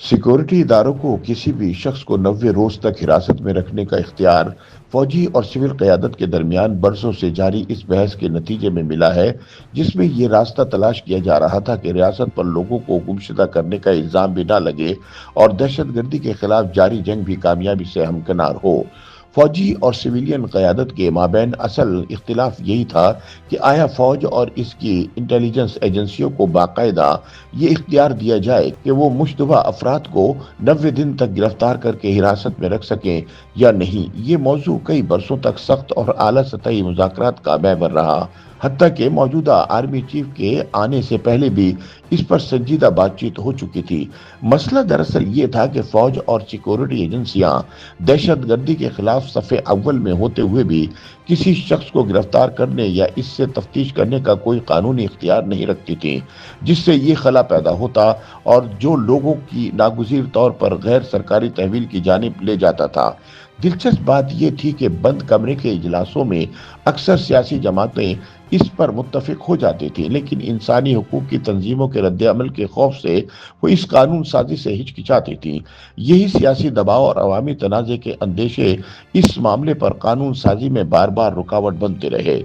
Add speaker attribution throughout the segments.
Speaker 1: Security इदारों को किसी भी शख्स को 90 रोज तक हिरासत में रखने का इख्तियार फौजी और सिविल क़यादत के दरमियान बरसों से जारी इस बहस के नतीजे में मिला है, जिसमें ये रास्ता तलाश किया जा रहा था कि रियासत पर लोगों को गुमशुदा करने का इल्ज़ाम भी ना लगे और दहशतगर्दी के खिलाफ जारी जंग भी कामयाबी से हमकिनार हो। फौजी और सिविलियन क़यादत के माबैन असल इख्तिलाफ यही था कि आया फौज और इसकी इंटेलिजेंस एजेंसियों को बाकायदा ये इख्तियार दिया जाए कि वो मुश्तबा अफराद को 90 दिन तक गिरफ्तार करके हिरासत में रख सकें या नहीं। ये मौजू कई बरसों तक सख्त और आला सतही मुज़ाकरात का महवर रहा, हत्ता कि मौजूदा आर्मी चीफ के आने से पहले भी इस पर संजीदा बातचीत हो चुकी थी। मसला दरअसल ये था कि फौज और सिक्योरिटी एजेंसियां दहशतगर्दी के खिलाफ सफ़े अव्वल में होते हुए भी किसी शख्स को गिरफ्तार करने या इससे तफ्तीश करने का कोई कानूनी इख्तियार नहीं रखती थी, जिससे ये खला पैदा होता और जो लोगों की नागुज़ीर तौर पर गैर सरकारी तहवील की जानिब ले जाता था। दिलचस्प बात यह थी कि बंद कमरे के इजलासों में अक्सर सियासी जमातें इस पर मुत्तफिक हो जाती थी, लेकिन इंसानी हुकूक की तंजीमों के रद्द-ए-अमल के खौफ से वो इस कानून साजी से हिचकिचाती थी। यही सियासी दबाव और अवामी तनाज़े के अंदेशे इस मामले पर कानून साजी में बार बार रुकावट बनते रहे।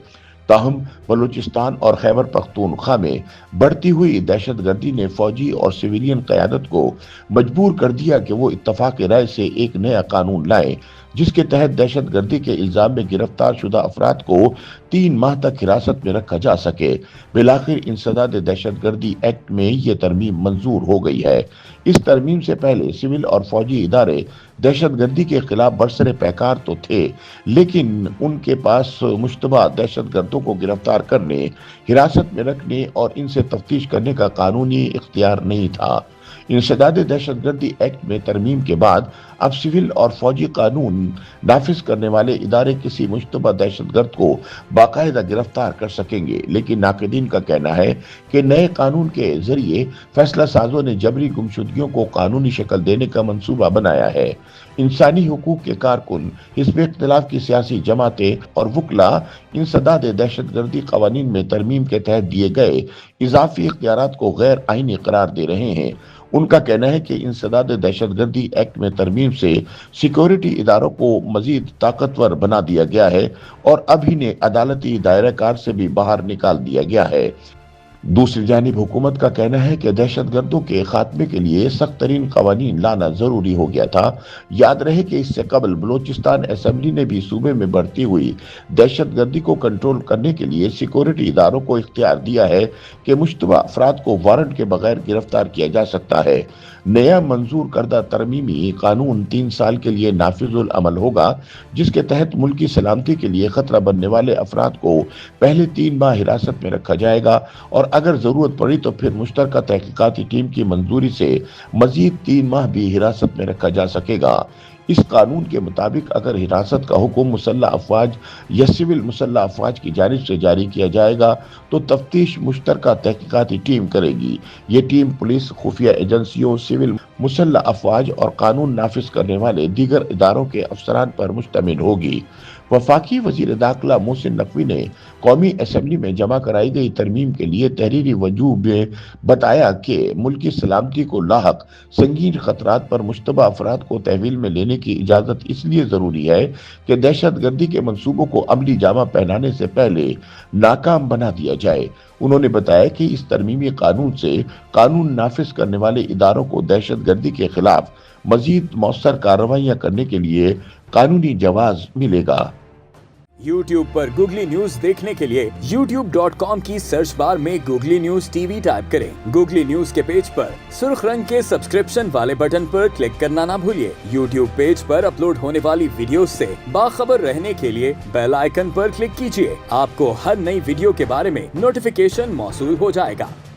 Speaker 1: ताहम बलूचिस्तान और खैबर पख्तूनख्वा में बढ़ती हुई दहशतगर्दी ने फौजी और सिविलियन क़यादत को मजबूर कर दिया कि वो इत्तफाक़ राय से एक नया कानून लाएं, जिसके तहत दहशतगर्दी के इल्ज़ाम में गिरफ्तार शुदा अफराद को 3 माह तक हिरासत में रखा जा सके। बिलाखिर इंसदाद दहशतगर्दी एक्ट में ये तरमीम मंजूर हो गई है। इस तरमीम से पहले सिविल और फौजी इदारे दहशतगर्दी के खिलाफ बरसरे पैकार तो थे, लेकिन उनके पास मुश्तबा दहशतगर्दों को गिरफ्तार करने, हिरासत में रखने और इनसे तफ्तीश करने का कानूनी इख्तियार नहीं था। इंसदाद दहशतगर्दी एक्ट में तरमीम के बाद अब सिविल और फौजी कानून नाफिज करने वाले इदारे किसी मुश्तबा दहशतगर्द को बाकायदा गिरफ्तार कर सकेंगे, लेकिन नाक़दीन का कहना है कि नए कानून के जरिए फैसला साजों ने जबरी गुमशुदगियों को कानूनी शक्ल देने का मंसूबा बनाया है। इंसानी हुकूक के कारकुन, हिज़्ब इख्तिलाफ की सियासी जमातें और वुकला इंसदाद दहशतगर्दी कवानीन में तरमीम के तहत दिए गए इजाफी इख्तियारात को गैर आईनी करार दे रहे हैं। उनका कहना है कि इंसदाद दहशतगर्दी एक्ट में तरमीम से सिक्योरिटी इदारों को मजीद ताकतवर बना दिया गया है और अब इन्हें अदालती दायरा कार से भी बाहर निकाल दिया गया है। दूसरी जानिब हुकूमत का कहना है कि दहशतगर्दों के खात्मे के लिए सख्त तरीन कवानीन लाना जरूरी हो गया था। याद रहे कि इससे कबल बलूचिस्तान असेंबली ने भी सूबे में बढ़ती हुई दहशतगर्दी को कंट्रोल करने के लिए सिक्योरिटी इदारों को इख्तियार दिया है कि मुश्तबा अफराद को वारंट के बगैर गिरफ्तार किया जा सकता है। नया मंजूर करदा तरमीमी कानून 3 साल के लिए नाफिजुल अमल होगा, जिसके तहत मुल्की सलामती के लिए खतरा बनने वाले अफराद को पहले 3 माह हिरासत में रखा जाएगा और अगर जरूरत पड़ी तो फिर मुश्तरका तहकीकाती टीम की मंजूरी से मजीद 3 माह भी हिरासत में रखा जा सकेगा। इस कानून के मुताबिक अगर हिरासत का हुक्म मुसल्लह अफवाज या सिविल मुसल्लह अफवाज की जानिब से जारी किया जाएगा तो तफ्तीश मुश्तरका तहकीकाती टीम करेगी। ये टीम पुलिस, खुफिया एजेंसियों, सिविल मुसल्लह अफवाज और कानून नाफिज करने वाले दीगर इदारों के अफसरान पर मुश्तमिल होगी। वफाकी वजीर दाखिला मोहसिन नकवी ने कौमी असम्बली में जमा कराई गई तरमीम के लिए तहरीरी वजूह में बताया कि मुल्की सलामती को लाहक संगीन खतरात पर मुश्तबा अफराद को तहवील में लेने की इजाज़त इसलिए ज़रूरी है कि दहशतगर्दी के मंसूबों को अमली जामा पहनाने से पहले नाकाम बना दिया जाए। उन्होंने बताया कि इस तरमीमी कानून से कानून नाफिज करने वाले इदारों को दहशतगर्दी के खिलाफ मजीद मौसर कार्रवाइयाँ करने के लिए कानूनी जवाज मिलेगा।
Speaker 2: YouTube पर गूगली न्यूज देखने के लिए youtube.com की सर्च बार में गूगली न्यूज टीवी टाइप करें। गूगली न्यूज के पेज पर सुर्ख रंग के सब्सक्रिप्शन वाले बटन पर क्लिक करना ना भूलिए। YouTube पेज पर अपलोड होने वाली वीडियोस से बाखबर रहने के लिए बेल आइकन पर क्लिक कीजिए। आपको हर नई वीडियो के बारे में नोटिफिकेशन मौसूल हो जाएगा।